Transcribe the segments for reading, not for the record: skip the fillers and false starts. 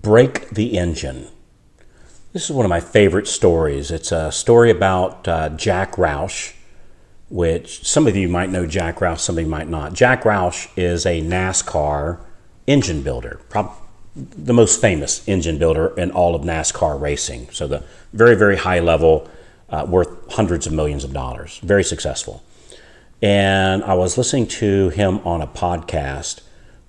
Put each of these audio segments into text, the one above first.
Break the engine. This is one of my favorite stories. It's a story about Jack Roush, which some of you might know Jack Roush, some of you might not. Jack Roush is a NASCAR engine builder, the most famous engine builder in all of NASCAR racing. So the very, very high level, worth hundreds of millions of dollars, very successful. And I was listening to him on a podcast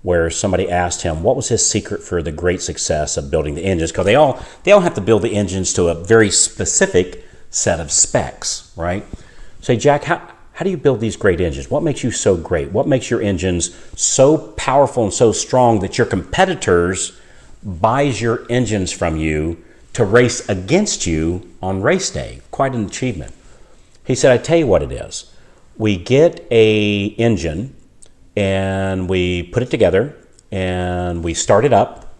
where somebody asked him what was his secret for the great success of building the engines, because they all have to build the engines to a very specific set of specs, right? Say, Jack, how do you build these great engines? What makes you so great? What makes your engines so powerful and so strong that your competitors buys your engines from you to race against you on race day? Quite an achievement. He said, I tell you what it is. We get a engine and we put it together and we start it up,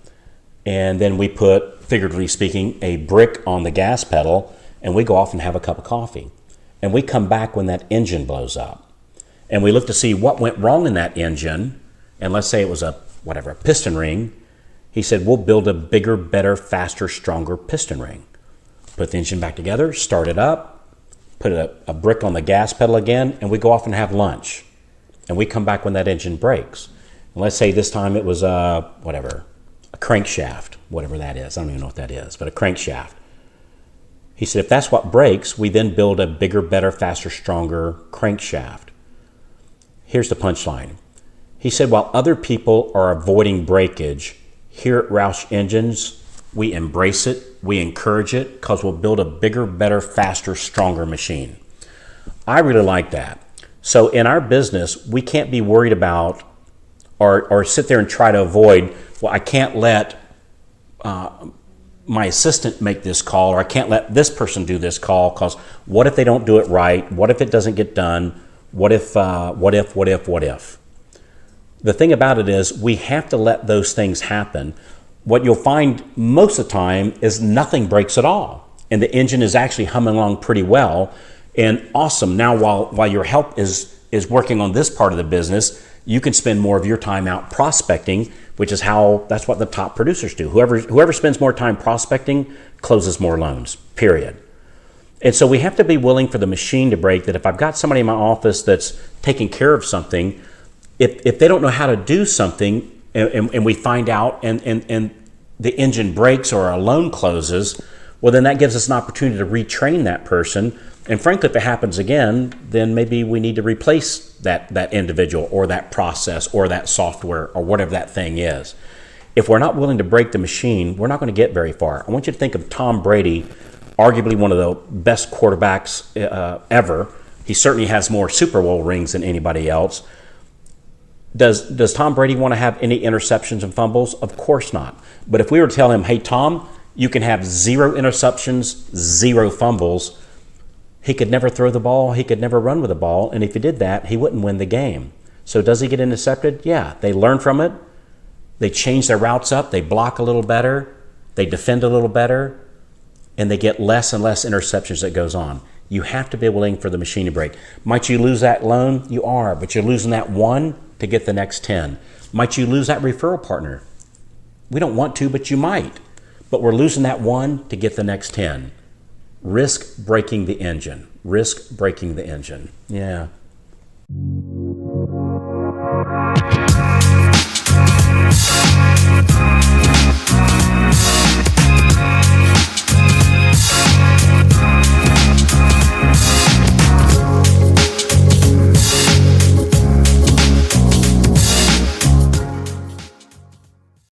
and then we put, figuratively speaking, a brick on the gas pedal, and we go off and have a cup of coffee. And we come back when that engine blows up. And we look to see what went wrong in that engine, and let's say it was a piston ring. He said, we'll build a bigger, better, faster, stronger piston ring. Put the engine back together, start it up, put a brick on the gas pedal again, and we go off and have lunch. And we come back when that engine breaks. And let's say this time it was a crankshaft, whatever that is. I don't even know what that is, but a crankshaft. He said, if that's what breaks, we then build a bigger, better, faster, stronger crankshaft. Here's the punchline. He said, while other people are avoiding breakage, here at Roush Engines, we embrace it, we encourage it, because we'll build a bigger, better, faster, stronger machine. I really like that. So in our business, we can't be worried about or sit there and try to avoid, well, I can't let my assistant make this call, or I can't let this person do this call, because what if they don't do it right? What if it doesn't get done? What if? The thing about it is we have to let those things happen. What you'll find most of the time is nothing breaks at all, and the engine is actually humming along pretty well. And awesome. Now, while your help is working on this part of the business, you can spend more of your time out prospecting, which is that's what the top producers do. Whoever spends more time prospecting closes more loans, period. And so we have to be willing for the machine to break, that if I've got somebody in my office that's taking care of something, if they don't know how to do something, and we find out and the engine breaks or a loan closes, well, then that gives us an opportunity to retrain that person. And frankly, if it happens again, then maybe we need to replace that individual or that process or that software or whatever that thing is. If we're not willing to break the machine, we're not going to get very far. I want you to think of Tom Brady, arguably one of the best quarterbacks ever. He certainly has more Super Bowl rings than anybody else. Does Tom Brady want to have any interceptions and fumbles? Of course not. But if we were to tell him, hey, Tom, you can have 0 interceptions, 0 fumbles, he could never throw the ball, he could never run with the ball, and if he did that, he wouldn't win the game. So does he get intercepted? Yeah, they learn from it, they change their routes up, they block a little better, they defend a little better, and they get less and less interceptions that goes on. You have to be willing for the machine to break. Might you lose that loan? You are, but you're losing that one to get the next 10. Might you lose that referral partner? We don't want to, but you might. But we're losing that one to get the next 10. Risk breaking the engine. Risk breaking the engine. Yeah.